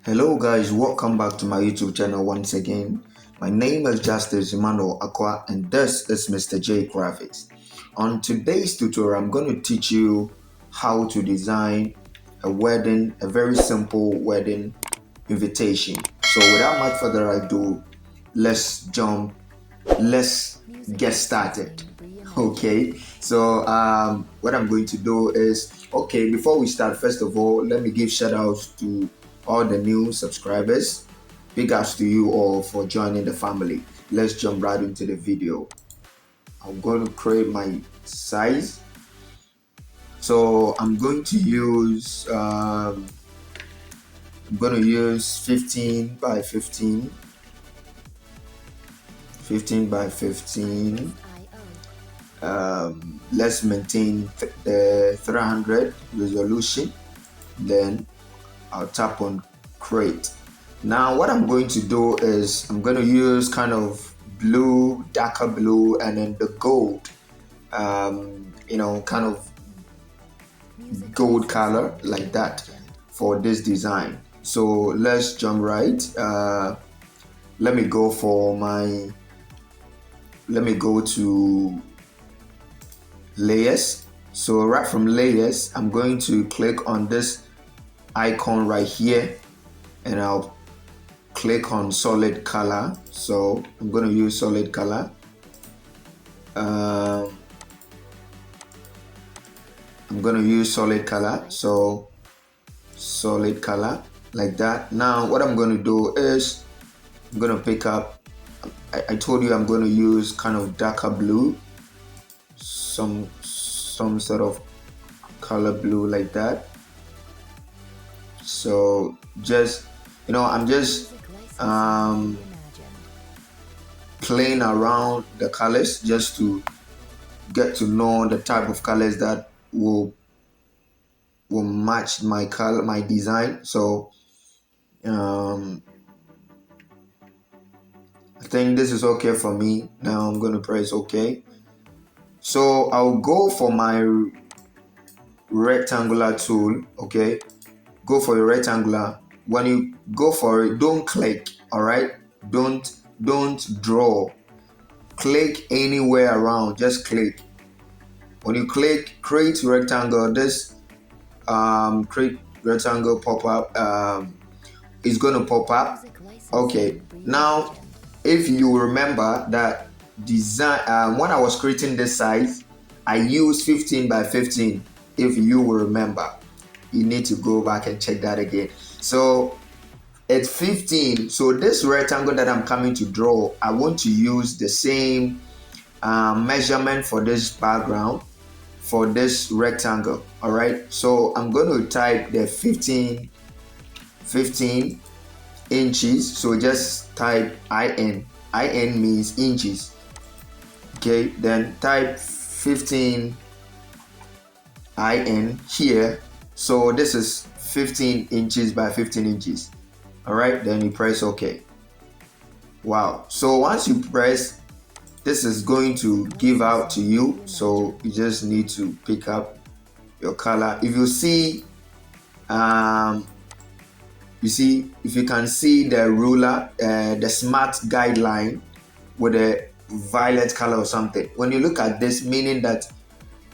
Hello guys, welcome back to my YouTube channel once again. My name is Justice Emmanuel Aqua and this is Mr. J Graphics. On today's tutorial, I'm going to teach you how to design a very simple wedding invitation. So without much further ado, let's get started. Okay, so what I'm going to do is, before we start, first of all, let me give shout outs to all the new subscribers. Big ups to you all for joining the family. Let's jump right into the video. I'm going to create my size. So I'm going to use 15 by 15. 15 by 15. Let's maintain the 300 resolution. Then I'll tap on create. Now what I'm going to do is I'm going to use kind of blue, darker blue, and then the gold, kind of gold color like that for this design. So let's jump right. Let me go to layers. So right from layers, I'm going to click on this icon right here and I'll click on solid color. So I'm going to use solid color. I'm going to use solid color. So solid color like that. Now what I'm going to do is I'm going to pick up, I told you I'm going to use kind of darker blue, some sort of color blue like that. So just I'm just playing around the colors just to get to know the type of colors that will match my design. So I think this is okay for me. Now I'm going to press OK. So I'll go for my rectangular tool. Okay, go for your rectangular. When you go for it, don't click. All right, don't draw. Click anywhere around. Just click. When you click create rectangle, this create rectangle pop up is going to pop up. Okay, now if you remember that design, when I was creating this size, I used 15 by 15. If you will remember, you need to go back and check that again. So it's 15. So this rectangle that I'm coming to draw, I want to use the same measurement for this background for this rectangle. All right, so I'm going to type the 15 inches. So just type in means inches. Okay, then type 15 in here. So this is 15 inches by 15 inches. All right, then you press OK. Wow, so once you press, this is going to give out to you. So you just need to pick up your color. If you see if you can see the ruler, the smart guideline with a violet color or something, when you look at this, meaning that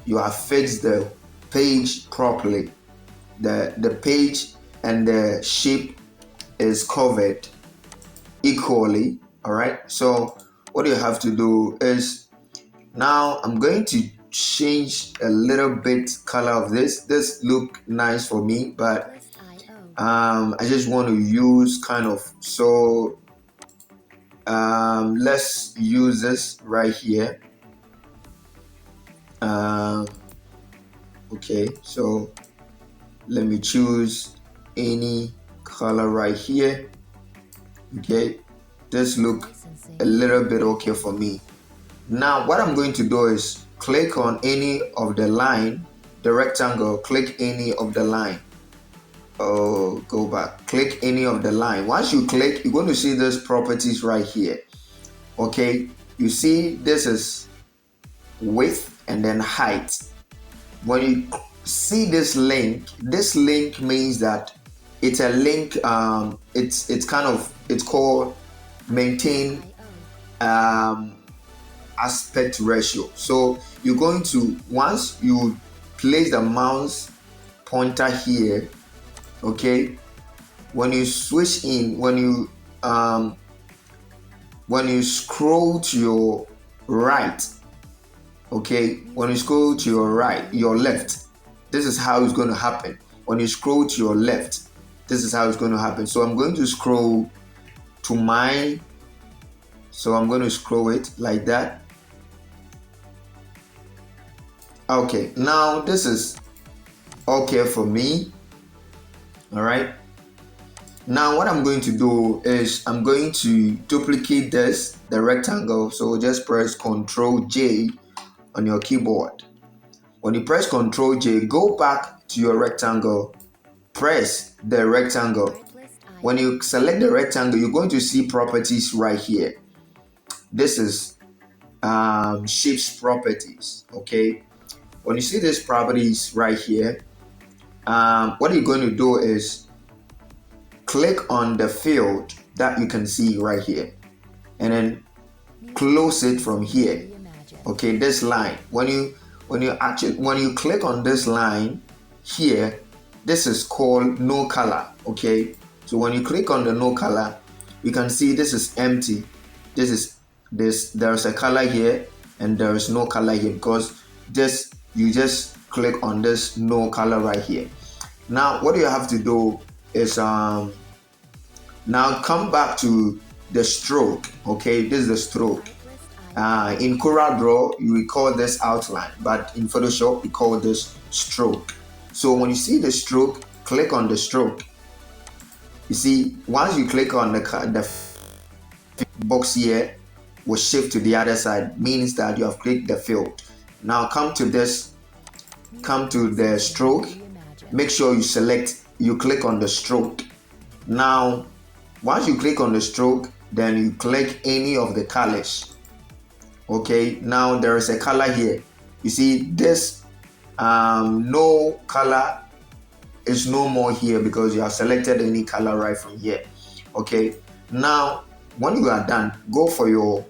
you have fixed the page properly, the page and the shape is covered equally. All right, so what you have to do is, now I'm going to change a little bit color of this look nice for me, but I just want to use kind of, so let's use this right here. Okay, so let me choose any color right here. Okay, this look a little bit okay for me. Now what I'm going to do is click on any of the line, the rectangle, click any of the line. Oh, go back, click any of the line. Once you click, you're going to see these properties right here. Okay, you see this is width and then height. When you see this link means that it's a link. It's called maintain aspect ratio. So you're going to, once you place the mouse pointer here, okay, when you switch in, when you scroll to your right, okay, when you scroll to your right, your left, this is how it's going to happen. When you scroll to your left, this is how it's going to happen. So I'm going to scroll to mine. So I'm going to scroll it like that. Okay, now this is okay for me. All right. Now what I'm going to do is I'm going to duplicate the rectangle. So just press Ctrl J on your keyboard. When you press Ctrl J, go back to your rectangle, press the rectangle. When you select the rectangle, you're going to see properties right here. This is shapes properties, okay? When you see these properties right here, what you're going to do is click on the field that you can see right here and then close it from here. Okay, this line. When you click on this line here, this is called no color. Okay, so when you click on the no color, you can see this is empty. There's a color here and there is no color here because you just click on this no color right here. Now what you have to do is now come back to the stroke. Okay, this is the stroke. In CorelDRAW, you will call this outline, but in Photoshop, we call this stroke. So when you see the stroke, click on the stroke. You see, once you click on the box here, will shift to the other side, means that you have clicked the field. Now come to the stroke. Make sure you click on the stroke. Now, once you click on the stroke, then you click any of the colors. Okay, now there is a color here. You see this no color is no more here because you have selected any color right from here. Okay, now when you are done, go for your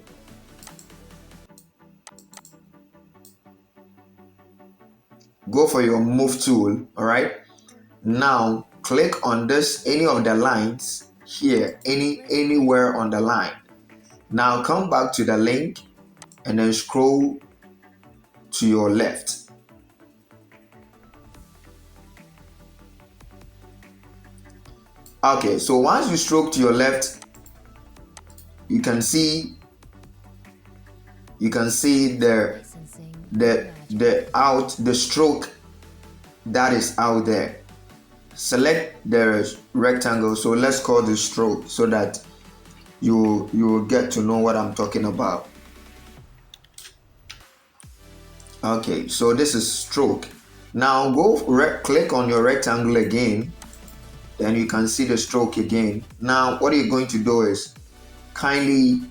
move tool. All right, now click on any of the lines here, anywhere on the line. Now come back to the link and then scroll to your left. Okay, so once you stroke to your left, you can see the stroke that is out there. Select the rectangle. So let's call this stroke so that you will get to know what I'm talking about. Okay, so this is stroke. Now click on your rectangle again, then you can see the stroke again. Now what you're going to do is kindly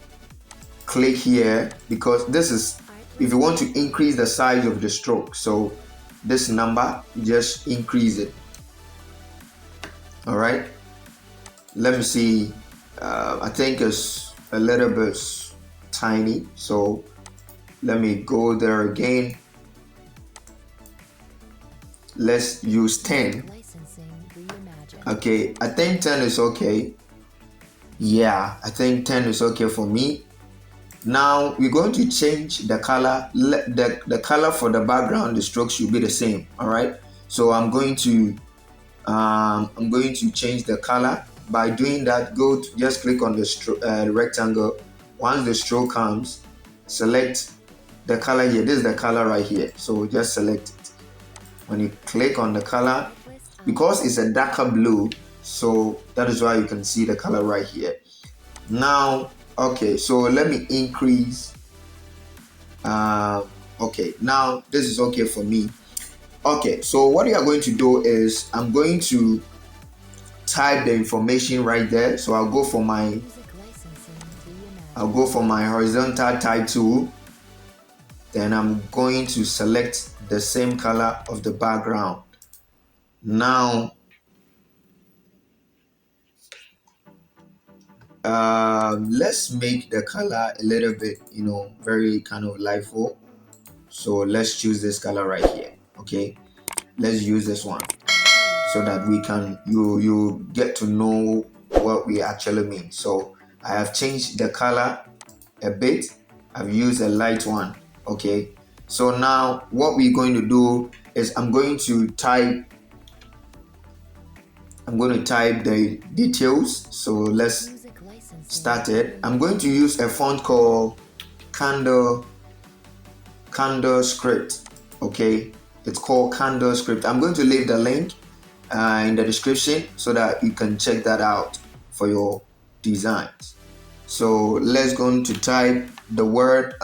click here, because this is if you want to increase the size of the stroke. So this number, just increase it. All right, let me see. I think it's a little bit tiny, so let me go there again. Let's use 10. Okay, I think 10 is okay. Yeah, I think 10 is okay for me. Now we're going to change the color. The color for the background, the stroke should be the same. All right, so I'm going to change the color. By doing that, just click on the rectangle. Once the stroke comes, select the color here. This is the color right here, so just select it. When you click on the color, because it's a darker blue, so that is why you can see the color right here. Now, okay, so let me increase. Okay, now this is okay for me. Okay, so what you are going to do is I'm going to type the information right there. So I'll go for my horizontal type tool. Then I'm going to select the same color of the background. Now let's make the color a little bit, very kind of liveful. So let's choose this color right here. Okay, let's use this one so that we can you get to know what we actually mean. So I have changed the color a bit. I've used a light one. Okay, so now what we're going to do is I'm going to type the details. So let's start it. I'm going to use a font called Candle Script. Okay, it's called Candle Script. I'm going to leave the link in the description so that you can check that out for your designs. So let's go to type the word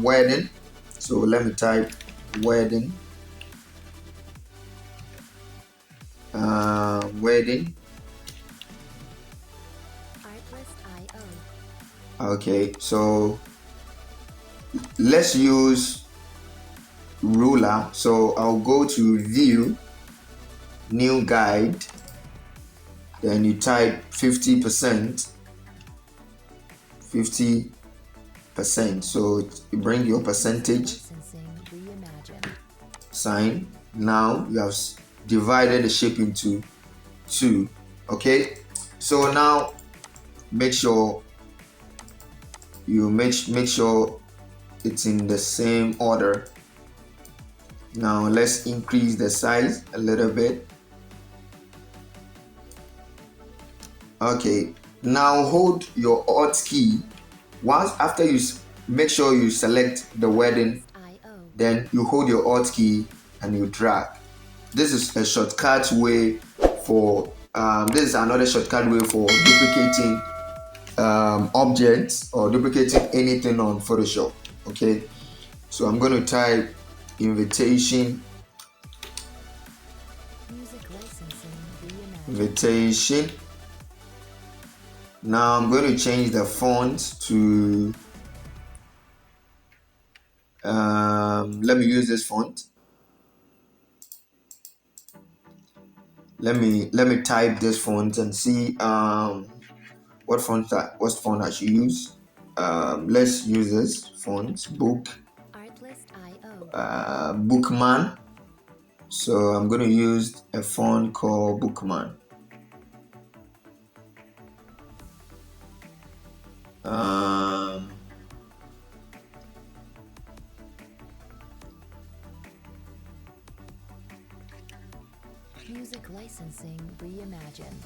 wedding. So let me type wedding. Wedding. Okay, so let's use ruler. So I'll go to view, new guide, then you type 50%. So you bring your percentage sign. Now you have divided the shape into 2. Okay, so now make sure you make sure it's in the same order. Now let's increase the size a little bit. Okay, now hold your Alt key. Once after you make sure you select the wedding, then you hold your Alt key and you drag. This is a shortcut way for this is another shortcut way for duplicating objects or duplicating anything on Photoshop. Okay, so I'm going to type invitation. Now I'm going to change the font to let me use this font. Let me type this font and see what font I should use. Let's use this font, Bookman. So I'm going to use a font called Bookman. Music licensing reimagined.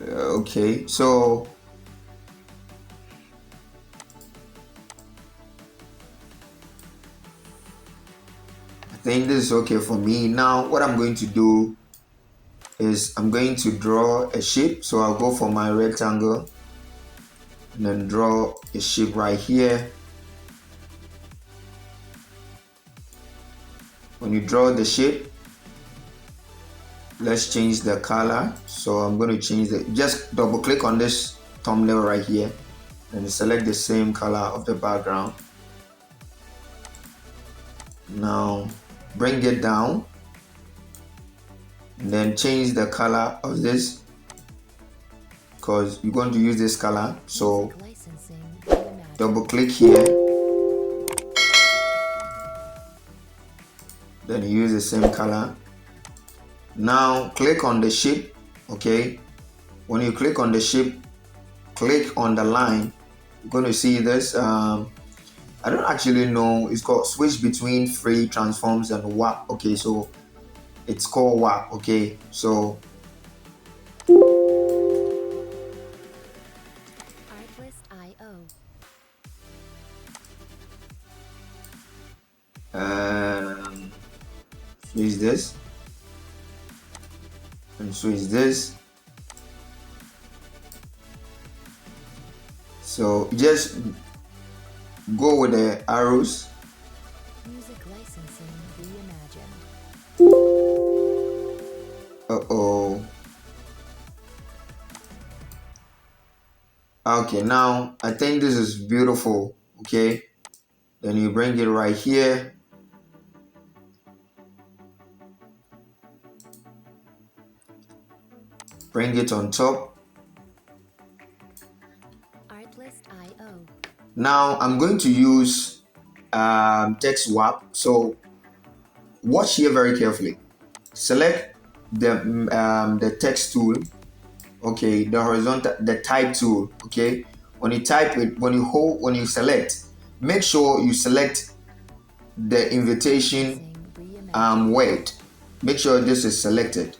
Okay, so I think this is okay for me. Now what I'm going to do is I'm going to draw a shape. So I'll go for my rectangle and then draw a shape right here. When you draw the shape, let's change the color. So I'm going to change just double click on this thumbnail right here and select the same color of the background. Now bring it down and then change the color of this because you're going to use this color. So double click here, then use the same color. Now click on the shape. Okay, when you click on the shape, click on the line. You're going to see this I don't actually know, it's called switch between free transforms and warp. Okay, so it's called warp. Okay, so switch this and switch this. So just go with the arrows. Music licensing reimagined. Okay, now I think this is beautiful. Okay, then you bring it right here. Bring it on top. Artlist.io. Now I'm going to use text swap. So watch here very carefully. Select the text tool, okay, the horizontal, the type tool, okay. When you type it, when you select, make sure you select the invitation word. Make sure this is selected.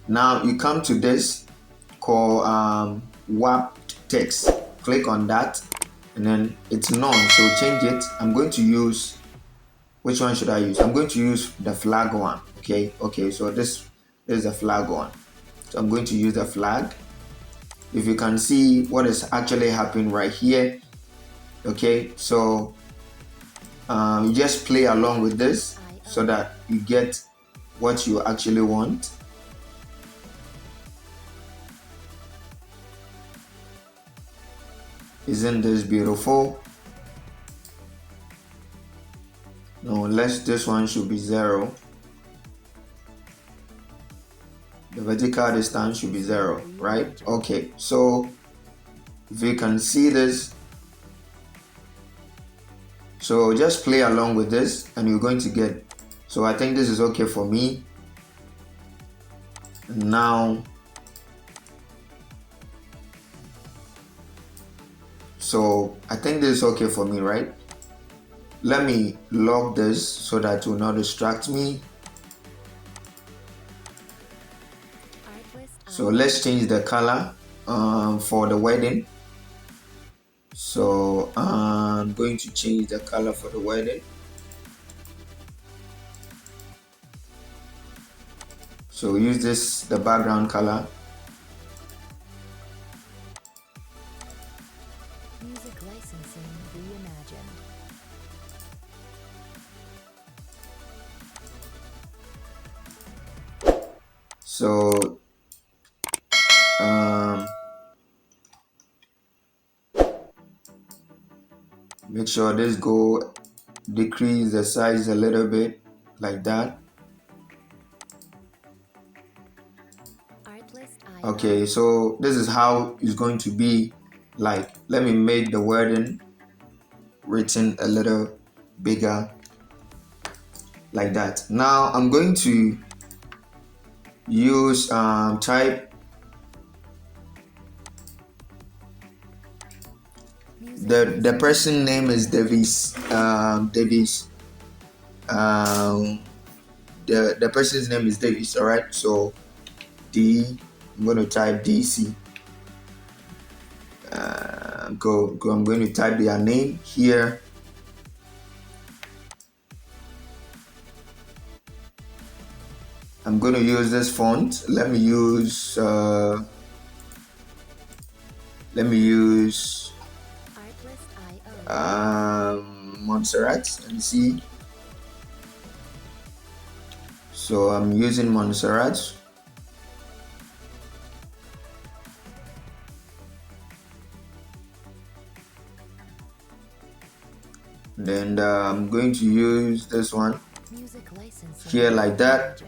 Now you come to this called WAP text. Click on that, and then it's none. So change it. I'm going to use, which one should I use? I'm going to use the flag one. Okay. So this is the flag one. So I'm going to use the flag. If you can see what is actually happening right here, okay. So you just play along with this so that you get what you actually want. Isn't this beautiful? No, unless this one should be 0. The vertical distance should be 0, right? Okay, so if you can see this, so just play along with this and you're going to get, so I think this is okay for me. Now, so I think this is okay for me, right? Let me lock this so that it will not distract me. So let's change the color for the wedding. So I'm going to change the color for the wedding. So use this, the background color. Music licensing reimagined. So make sure this go, decrease the size a little bit like that. Artlist.io. Okay, so this is how it's going to be like. Let me make the wording written a little bigger like that. Now I'm going to use type. The person name is Davis. The person's name is Davis. All right. So I'm going to type DC. I'm going to type their name here. I'm going to use this font. Let me use Montserrat. Let me see. So I'm using Montserrat. Then I'm going to use this one here like that.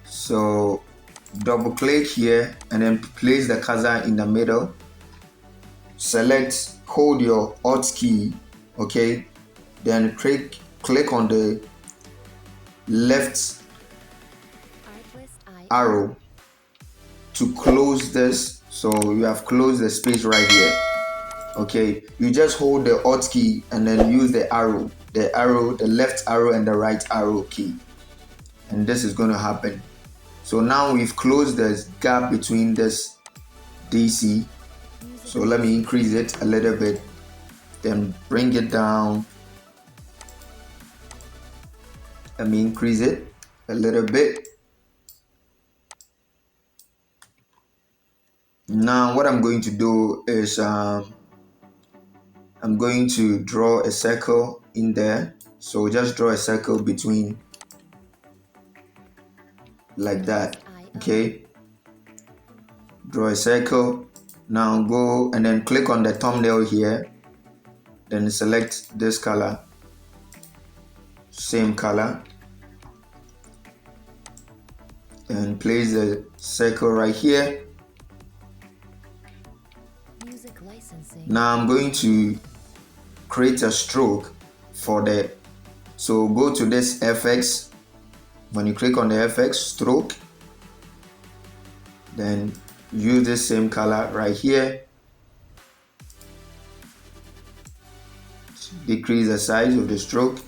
So double click here and then place the cursor in the middle. Select, hold your Alt key, okay, then click on the left arrow to close this. So you have closed the space right here. Okay, you just hold the Alt key and then use the left arrow and the right arrow key, and this is going to happen. So now we've closed the gap between this DC. So let me increase it a little bit, then bring it down. Let me increase it a little bit. Now what I'm going to do is I'm going to draw a circle in there. So just draw a circle between like that. Okay, draw a circle. Now go and then click on the thumbnail here Then select this color, same color, and place the circle right here. Music licensing. Now I'm going to create a stroke for the, so go to this FX. When you click on the FX stroke, then use the same color right here. Decrease the size of the stroke.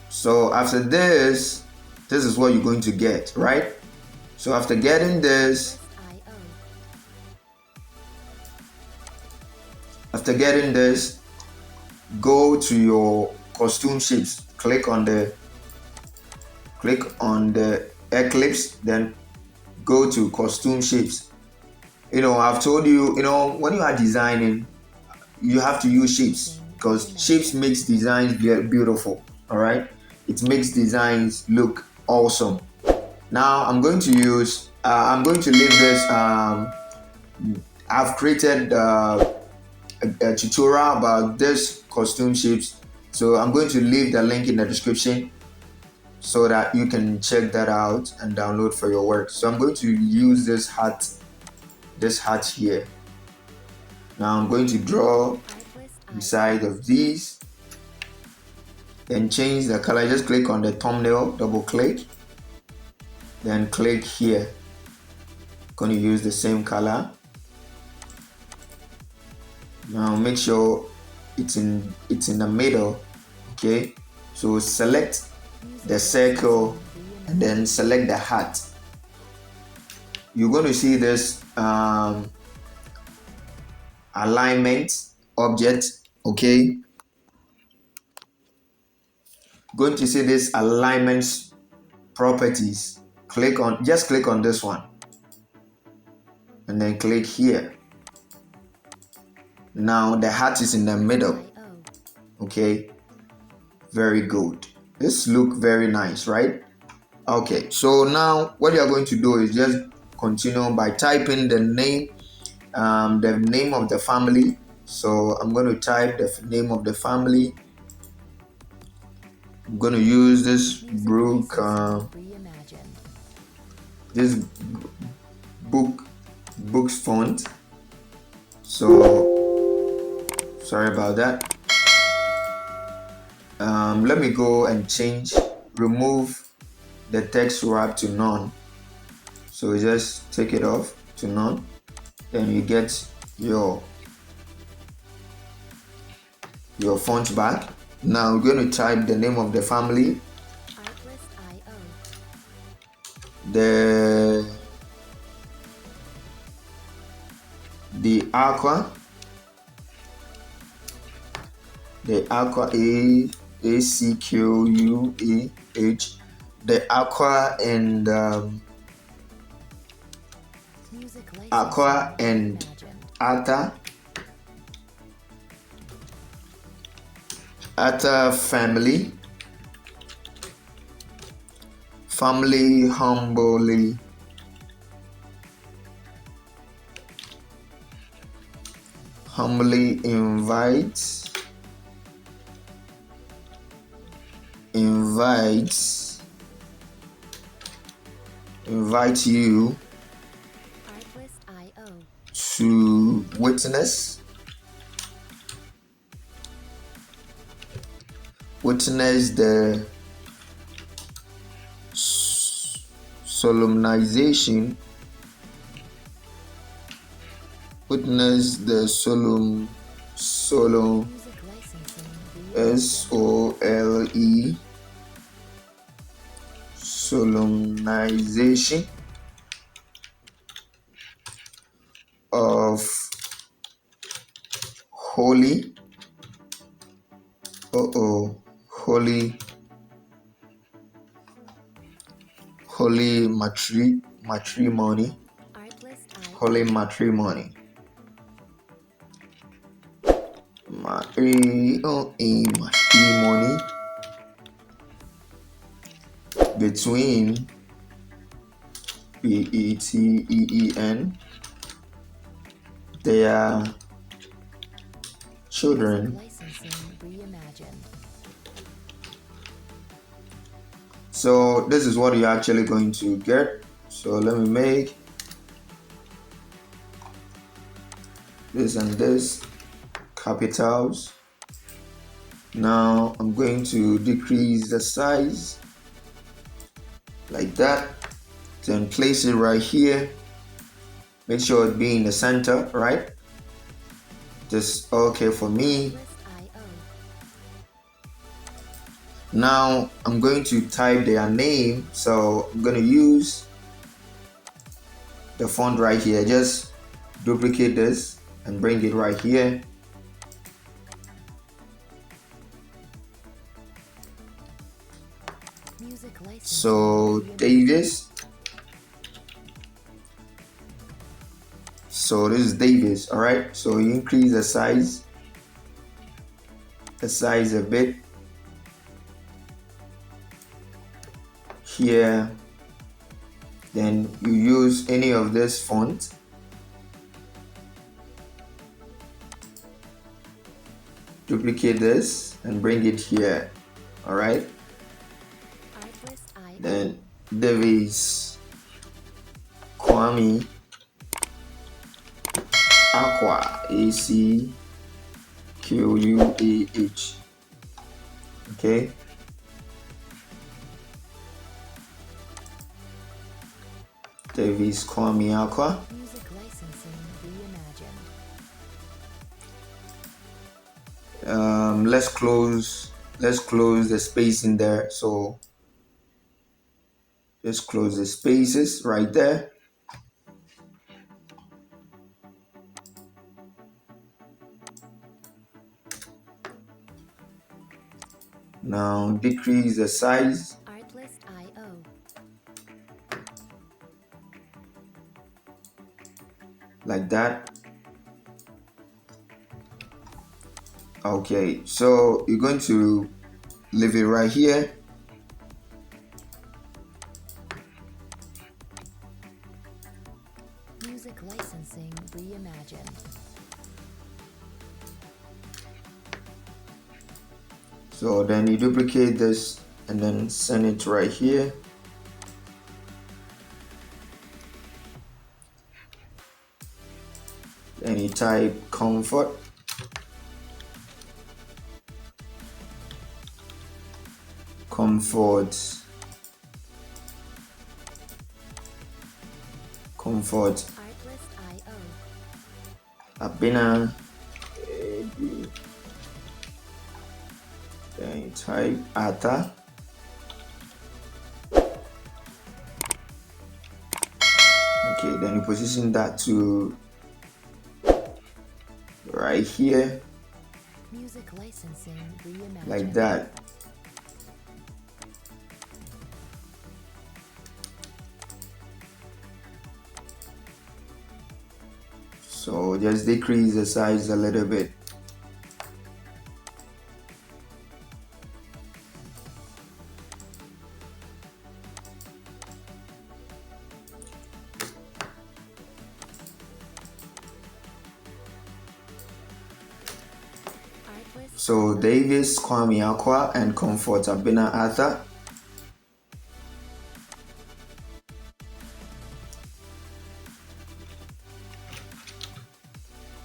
So after this is what you're going to get, right? So after getting this, go to your costume shapes. Click on the eclipse, then go to costume shapes. I've told you, when you are designing, you have to use shapes, because shapes makes designs beautiful. All right, it makes designs look awesome. Now I'm going to use I'm going to leave this. I've created a tutorial about this costume shapes, so I'm going to leave the link in the description so that you can check that out and download for your work. So I'm going to use this hat here. Now I'm going to draw inside of these, then change the color. Just click on the thumbnail, double click, then click here. I'm going to use the same color. Now make sure it's in the middle. Okay, so select the circle and then select the hat. You're going to see this alignment object. Okay, going to see this alignment properties. Just click on this one and then click here. Now the hat is in the middle. Okay, very good. This look very nice, right? Okay, so now what you are going to do is just continue by typing the name of the family. So I'm going to type the name of the family. I'm going to use this book's font. So sorry about that. Let me go and remove the text wrap to none. So just take it off to none. Then you get your font back. Now we're going to type the name of the family. The Aqua ACQUAH, the Aqua and Atta family humbly invites you to witness the solemnization solemnization of holy matrimony between BETEEN their children. Music licensing reimagined. So this is what you're actually going to get. So let me make this and this capitals. Now I'm going to decrease the size like that, then place it right here. Make sure it be in the center, right? Just okay for me. Artlist.io. Now I'm going to type their name, so I'm going to use the font right here. Just duplicate this and bring it right here. Music licensing So reimagined. Davis. So this is Davis, all right? So you increase the size a bit here. Then you use any of this font. Duplicate this and bring it here, all right? Artlist.io. Then Davis Kwame Aqua ACQUAH. Okay. Davis Kwame Aqua. Music licensing reimagined. Let's close the space in there. So just close the spaces right there. Now decrease the size Artlist.io. like that. Okay, so you're going to leave it right here. Music licensing reimagined. So then you duplicate this and then send it right here. Then you type comfort. Comfort. Artlist.io. Abena. Then you type Ata. Okay, then you position that to right here Music licensing reimagined. like that. So just decrease the size a little bit. Artlist. So Davis Kwame Aqua and Comfort Abena Arthur.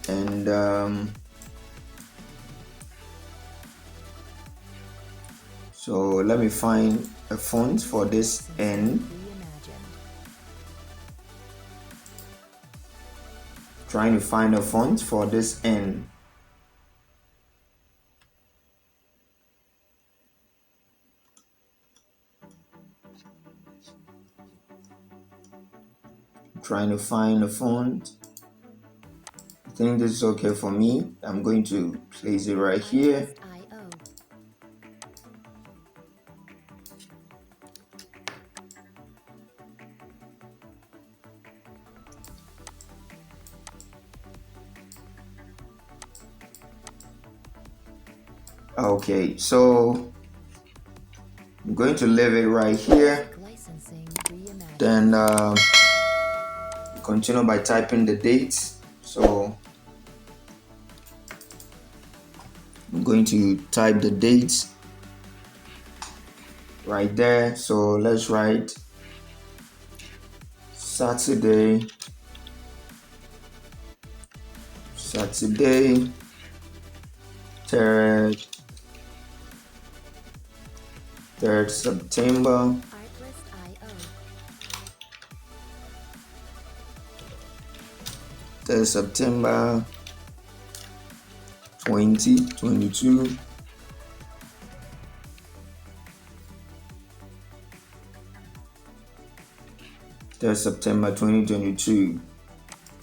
And so let me find a font for this N. Reimagined. Trying to find a font for this N. Trying to find a font. I think this is okay for me. I'm going to place it right here. Artlist.io. Okay, so I'm going to leave it right here. Music licensing reimagined. Then continue by typing the dates. So I'm going to type the dates right there. So let's write Saturday 3rd September Artlist.io. 3rd September 2022. That's September 2022.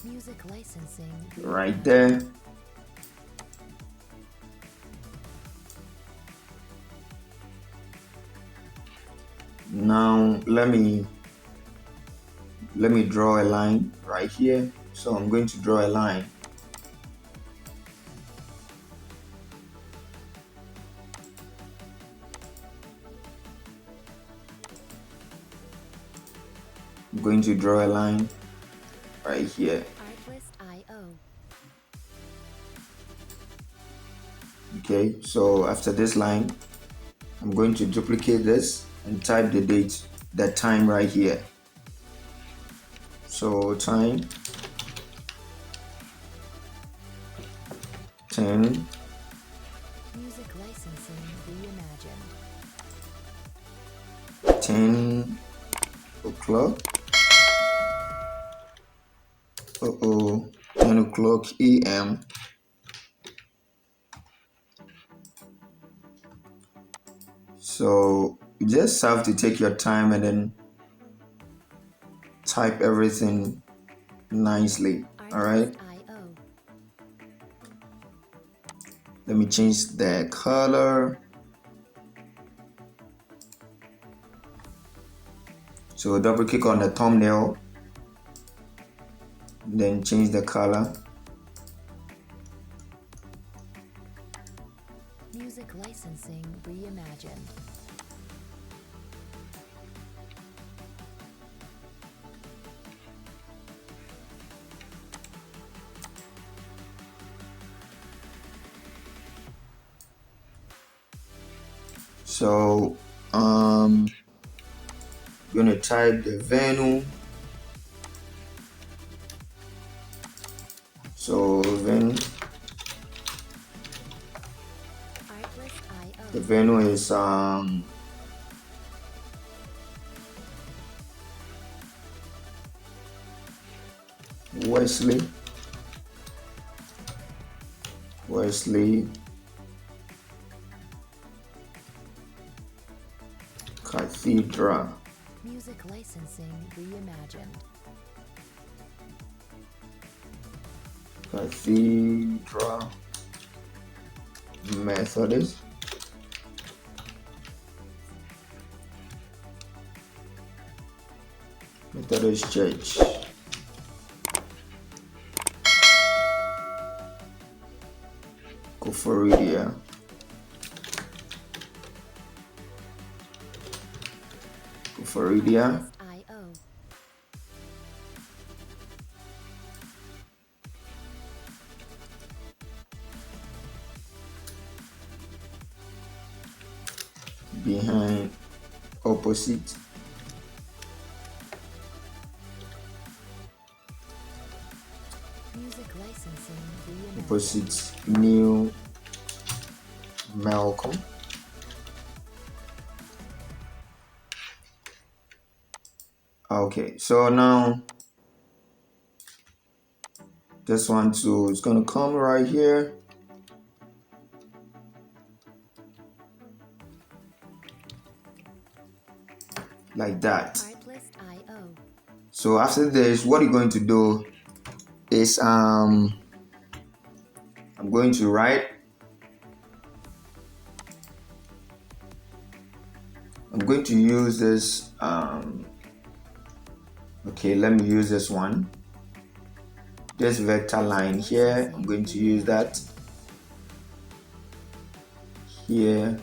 Music licensing Right reimagined. there. Now let me draw a line right here. So I'm going to draw a line. I'm going to draw a line right here. Artlist.io. Okay, so after this line, I'm going to duplicate this and type the date, the time right here. So time 10 Music licensing reimagined. 10 o'clock. 10 o'clock AM. So you just have to take your time and then type everything nicely. All right. Artlist.io. Let me change the color. So double click on the thumbnail, then change the color. Music licensing reimagined. So you're gonna type the venue. So venue, Artlist.io. the venue is Wesley Cathedral. Music licensing reimagined. Cathedral Methodist. Methodist Church. Koforidia. Artlist.io. Behind, opposite. Music licensing reimagined. Opposite New Malcolm. Okay, so now this one too is gonna come right here like that. Artlist.io. So after this, what you're going to do is I'm going to write. I'm going to use this. Okay, let me use this one. This vector line here. I'm going to use that here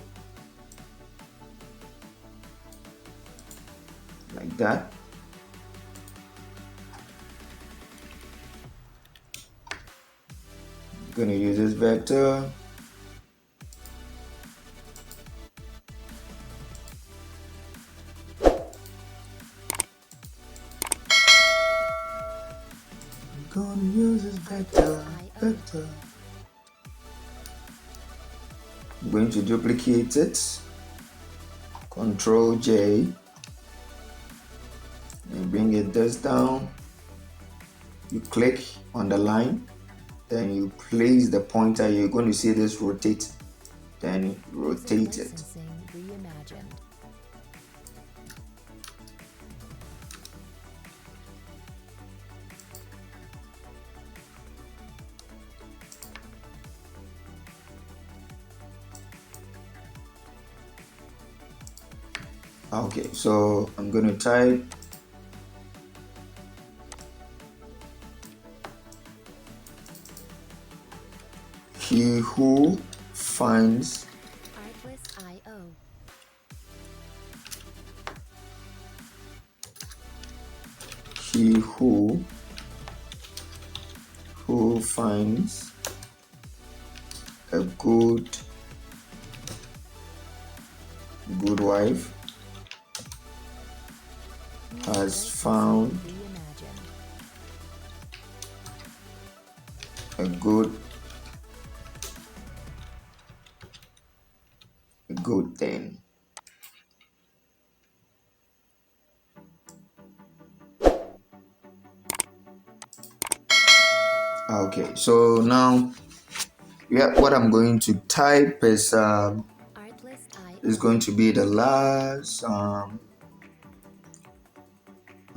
like that. I'm going to use this vector. better, better. I'm going to duplicate it. Control J. And bring it this down. You click on the line. Then you place the pointer. You're going to see this rotate. Then rotate it. Licensing reimagined. Okay, so I'm going to type he who finds Artlist.io. he who finds a good wife has found Reimagined. a good thing. Okay, so now what I'm going to type is Artlist.io. going to be the last. I'm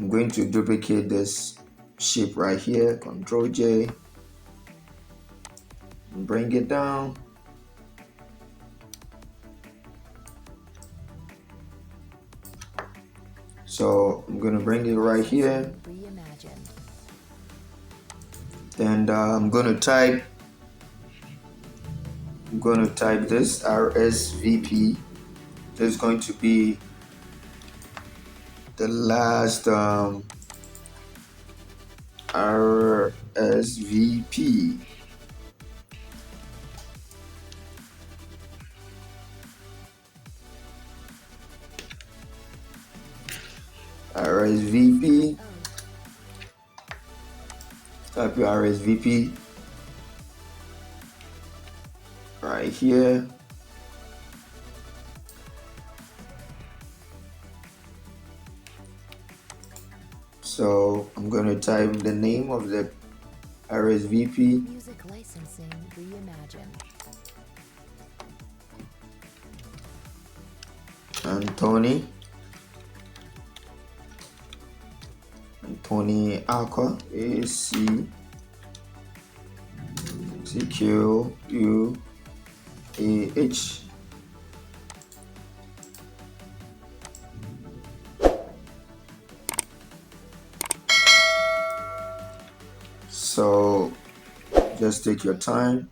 going to duplicate this shape right here. Control J. And bring it down. So I'm going to bring it right here. Reimagined. And I'm going to type this RSVP. This is going to be the last RSVP. RSVP. Type your RSVP right here. So I'm going to type the name of the RSVP. Music licensing reimagined. Anthony Aqua, ACQUAH. So just take your time.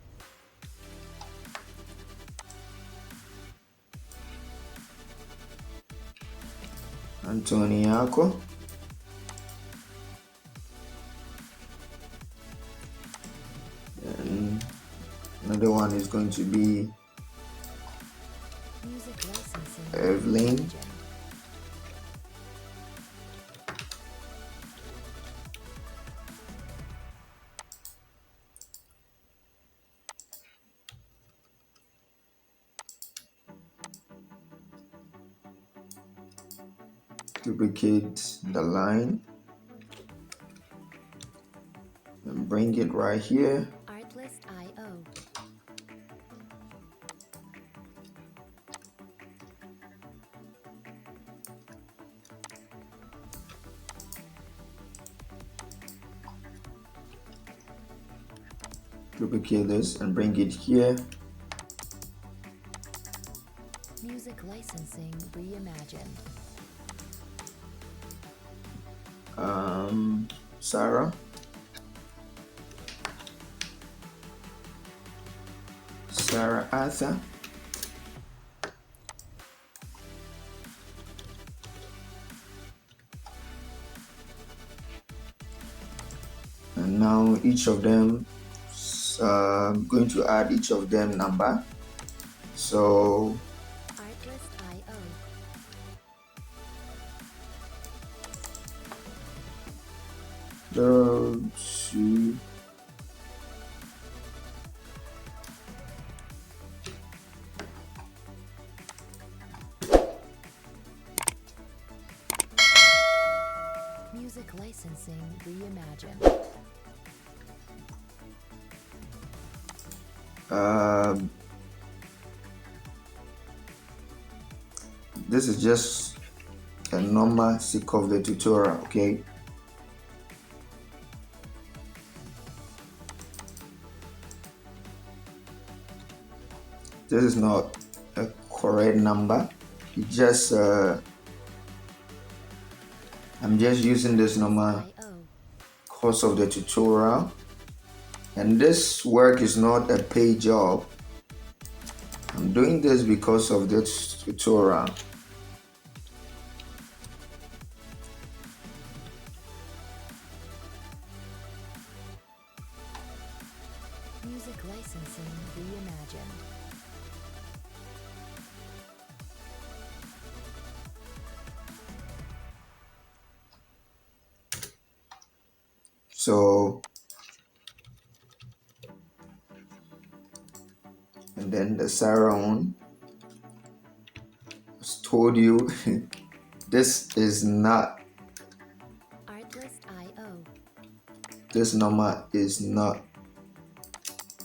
Anthony Aqua. And another one is going to be Music licensing Evelyn. reimagined. Duplicate the line and bring it right here. Artlist.io. Duplicate this and bring it here. Music licensing reimagined. Sarah Arthur. And now each of them, I'm going to add each of them number. So Artlist.io. 0, 2, licensing reimagined. This is just a normal sake of the tutorial, okay? This is not a correct number. It just I'm just using this number because of the tutorial, and this work is not a paid job. I'm doing this because of this tutorial. Music licensing reimagined. So, and then the Sarah one, I told you this is not, Artlist.io. this number is not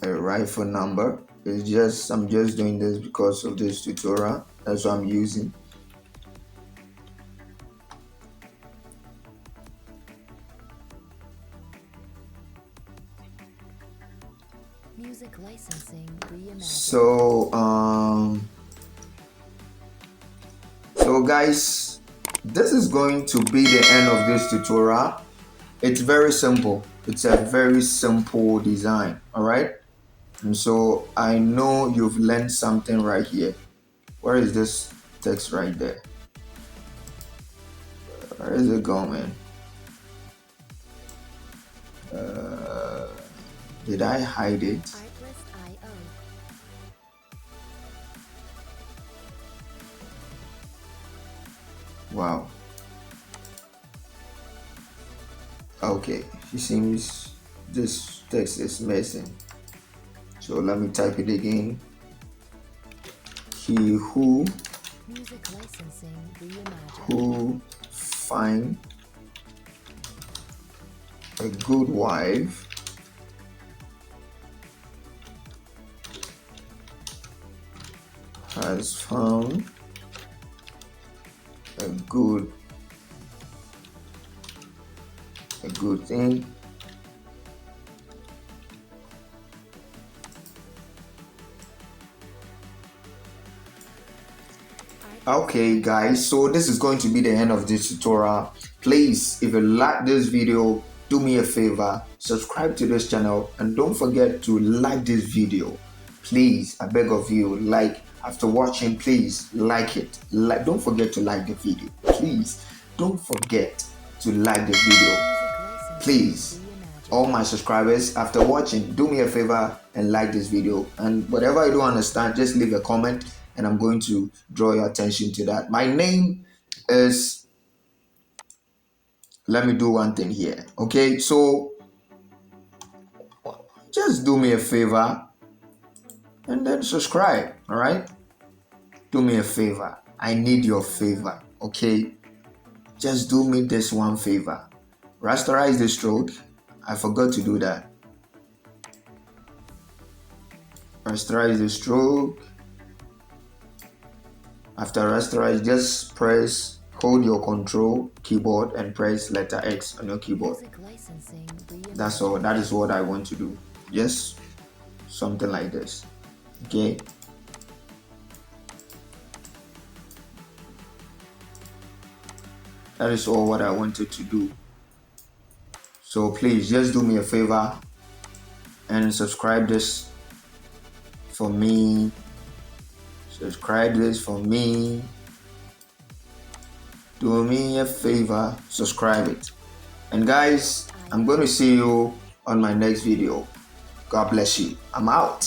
a rifle number. It's just, I'm just doing this because of this tutorial. That's what I'm using. Music licensing reimagined. So guys, this is going to be the end of this tutorial. It's very simple. It's a very simple design, all right? And so I know you've learned something right here. Where is this text right there? Where is it going, man? Did I hide it? Artlist.io. Wow. Okay, it seems this text is missing. So let me type it again. He who Music licensing reimagined. who find a good wife has found a good thing. Okay guys, so this is going to be the end of this tutorial. Please, if you like this video, do me a favor, subscribe to this channel, and don't forget to like this video. Please, I beg of you, like after watching, please like it. Don't forget to like the video. Please don't forget to like the video. Music licensing Please, reimagined. all my subscribers, after watching, do me a favor and like this video. And whatever you don't understand, just leave a comment and I'm going to draw your attention to that. My name is, let me do one thing here. Okay, so just do me a favor and then subscribe. All right, do me a favor. I need your favor. Okay, just do me this one favor. Rasterize the stroke. I forgot to do that. Rasterize the stroke. After rasterize, just hold your control keyboard and press letter X on your keyboard. Music licensing reimagined. That's all. That is what I want to do. Just something like this. Okay. That is all what I wanted to do. So please just do me a favor and subscribe this for me. Subscribe this for me. Do me a favor, subscribe it. And guys, I'm going to see you on my next video. God bless you. I'm out.